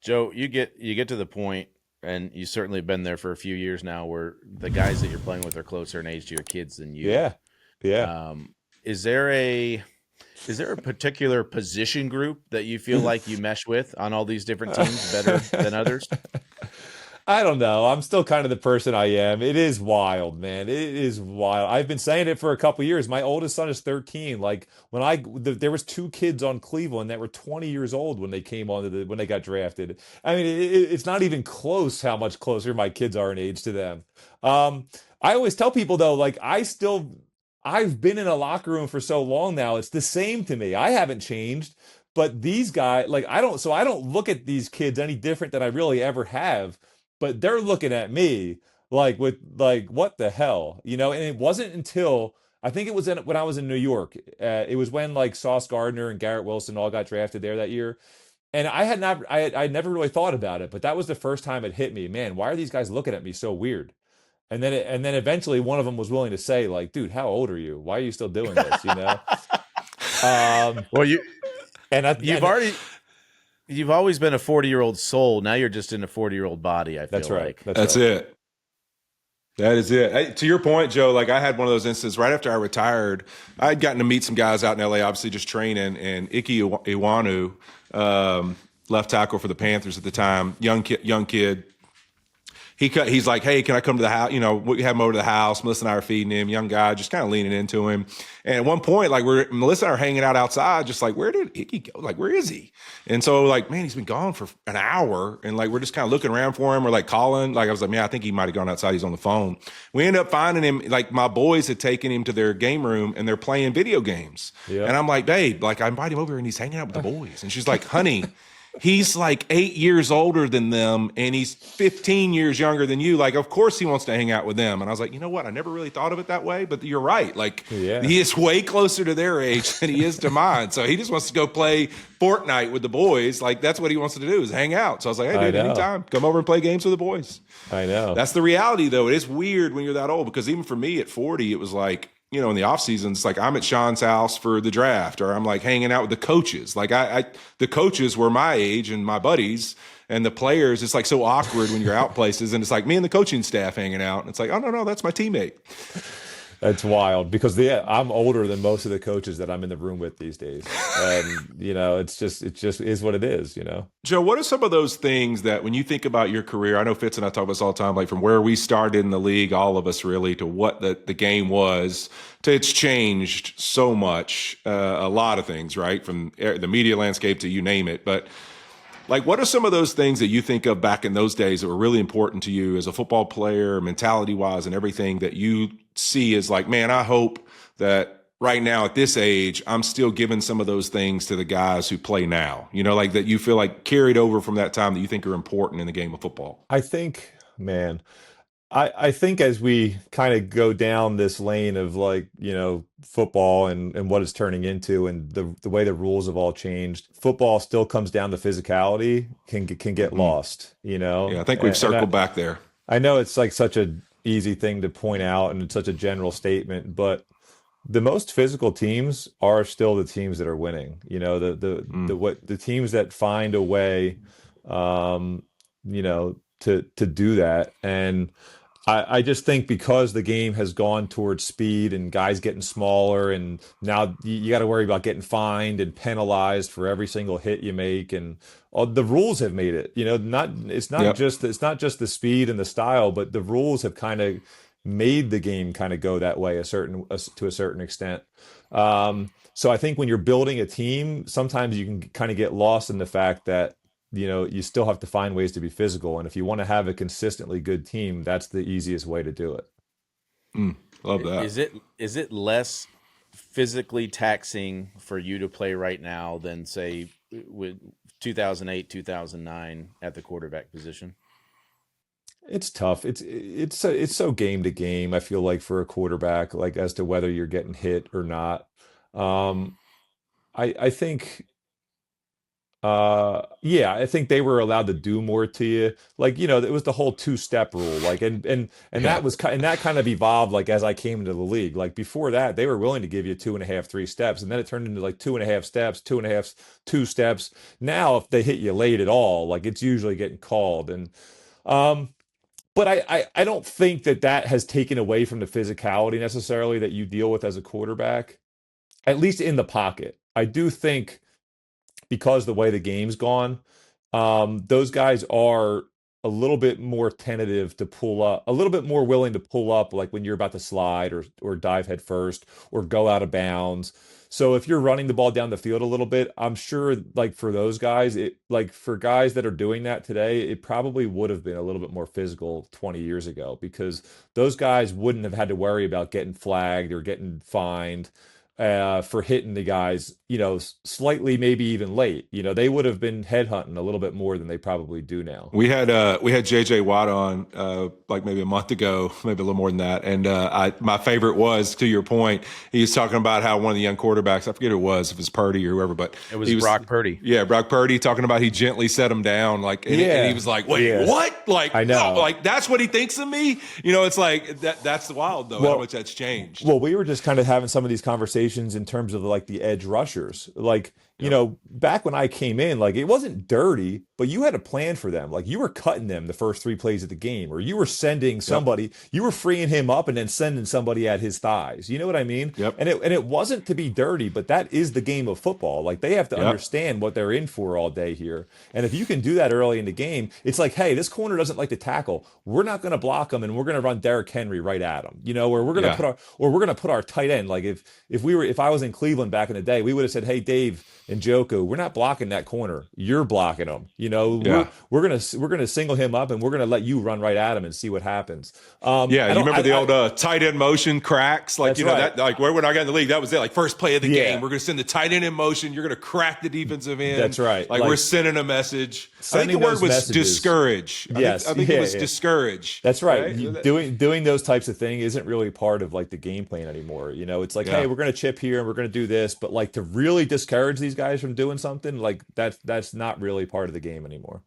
Joe, you get to the point, and you certainly been there for a few years now, where the guys that you're playing with are closer in age to your kids than you. Yeah. Yeah. Um, is there a is there a particular position group that you feel like you mesh with on all these different teams better than others? I don't know. I'm still kind of the person I am. It is wild, man. It is wild. I've been saying it for a couple years. My oldest son is 13. Like there was two kids on Cleveland that were 20 years old when they came when they got drafted. I mean, it's not even close how much closer my kids are in age to them. I always tell people though, like I've been in a locker room for so long now. It's the same to me. I haven't changed. But these guys, like I don't look at these kids any different than I really ever have, but they're looking at me like with like what the hell, and it wasn't until I think it was when I was in New York. It was when like Sauce Gardner and Garrett Wilson all got drafted there that year, and I had never really thought about it, but that was the first time it hit me, man, why are these guys looking at me so weird? And then eventually one of them was willing to say like, dude, how old are you, why are you still doing this? um Well, and I you've and already you've always been a 40-year-old soul. Now you're just in a 40-year-old body, I That's feel right, like. that's That's right. it. That is it. Hey, to your point, Joe, like I had one of those instances right after I retired. I had gotten to meet some guys out in LA, obviously just training, and Ike Iwanu, left tackle for the Panthers at the time, young kid. He's like, hey, can I come to the house? We have him over to the house. Melissa and I are feeding him, young guy, just kind of leaning into him. And at one point, like Melissa and I are hanging out outside, just like, where did Icky go? Like, where is he? And so like, man, he's been gone for an hour. And like, we're just kind of looking around for him or like calling. Like I was like, man, I think he might've gone outside. He's on the phone. We end up finding him. Like my boys had taken him to their game room and they're playing video games. Yeah. And I'm like, babe, like I invite him over and he's hanging out with the boys. And she's like, honey, he's like 8 years older than them and he's 15 years younger than you. Like, of course he wants to hang out with them. And I was like, you know what? I never really thought of it that way, but you're right. Like Yeah. he is way closer to their age than he is to mine. So he just wants to go play Fortnite with the boys. Like that's what he wants to do is hang out. So I was like, hey I dude, know. anytime, come over and play games with the boys. I know. That's the reality though. It is weird when you're that old because even for me at 40, it was like, in the off seasons, like I'm at Sean's house for the draft, or I'm like hanging out with the coaches. Like the coaches were my age and my buddies, and the players. It's like so awkward when you're out places, and it's like me and the coaching staff hanging out, and it's like, oh no, that's my teammate. That's wild because I'm older than most of the coaches that I'm in the room with these days. And it just is what it is. Joe, what are some of those things that when you think about your career, I know Fitz and I talk about this all the time, like from where we started in the league, all of us really, to what the game was, to it's changed so much, a lot of things, right? From the media landscape to you name it. But like, what are some of those things that you think of back in those days that were really important to you as a football player, mentality wise, and everything that you see as like, man, I hope that right now at this age, I'm still giving some of those things to the guys who play now, like that you feel like carried over from that time that you think are important in the game of football? I think, man, I think as we kind of go down this lane of like, football and what it's turning into and the way the rules have all changed, football still comes down to physicality, can get Mm-hmm. lost, Yeah, I think we've and circled back there. I know it's like such a easy thing to point out and it's such a general statement, but the most physical teams are still the teams that are winning. Mm. The teams that find a way, um, to do that. And I just think because the game has gone towards speed and guys getting smaller, and now you got to worry about getting fined and penalized for every single hit you make, and all the rules have made it. Not Yep. it's not just the speed and the style, but the rules have kind of made the game kind of go that way to a certain extent. So I think when you're building a team, sometimes you can kind of get lost in the fact that you still have to find ways to be physical. And if you want to have a consistently good team, that's the easiest way to do it. Mm. Love that. Is it less physically taxing for you to play right now than say with 2008, 2009 at the quarterback position? It's tough. It's so game to game. I feel like for a quarterback, like as to whether you're getting hit or not. Um, I think Yeah, I think they were allowed to do more to you. Like, it was the whole two-step rule. Like, and Yeah. and that kind of evolved like as I came into the league. Like before that, they were willing to give you two and a half, three steps, and then it turned into like two and a half steps, two and a half, two steps. Now, if they hit you late at all, like it's usually getting called. And um, but I don't think that that has taken away from the physicality necessarily that you deal with as a quarterback, at least in the pocket. I do think because the way the game's gone, those guys are a little bit more tentative to pull up, a little bit more willing to pull up, like when you're about to slide or dive head first or go out of bounds. So if you're running the ball down the field a little bit, I'm sure like for those guys, it like for guys that are doing that today, it probably would have been a little bit more physical 20 years ago because those guys wouldn't have had to worry about getting flagged or getting fined for hitting the guys, slightly, maybe even late. They would have been headhunting a little bit more than they probably do now. We had JJ Watt on like maybe a month ago, maybe a little more than that. And my favorite was, to your point, he was talking about how one of the young quarterbacks, I forget who it was, if it was Purdy or whoever, but It was he was Brock Purdy. Yeah, Brock Purdy talking about he gently set him down, like, and he was like, "Wait, Yeah. what? Like, I know. no, like that's what he thinks of me." It's like that's wild though, how much that's changed. Well, we were just kind of having some of these conversations in terms of like the edge rushers. Like, back when I came in, like it wasn't dirty, but you had a plan for them. Like you were cutting them the first three plays of the game, or you were sending somebody, you were freeing him up and then sending somebody at his thighs. You know what I mean? Yep. And it wasn't to be dirty, but that is the game of football. Like they have to Yep. understand what they're in for all day here. And if you can do that early in the game, it's like, hey, this corner doesn't like to tackle. We're not going to block him, and we're going to run Derrick Henry right at him. Or we're going to put our tight end. Like if I was in Cleveland back in the day, we would have said, hey, Dave and Joku, we're not blocking that corner. You're blocking him. We're gonna single him up and we're gonna let you run right at him and see what happens. You remember the old tight end motion cracks? Like, right. that, like when I got in the league, that was it. Like first play of the Yeah. game, we're going to send the tight end in motion. You're going to crack the defensive end. That's right. Like we're sending a message. I think the Sending word those was messages. discourage. Yes. I think Yeah, it was yeah. discourage. That's right. Doing those types of things isn't really part of like the game plan anymore. It's like, Yeah. hey, we're gonna chip here and we're gonna do this, but like to really discourage these guys from doing something, like that's not really part of the game anymore.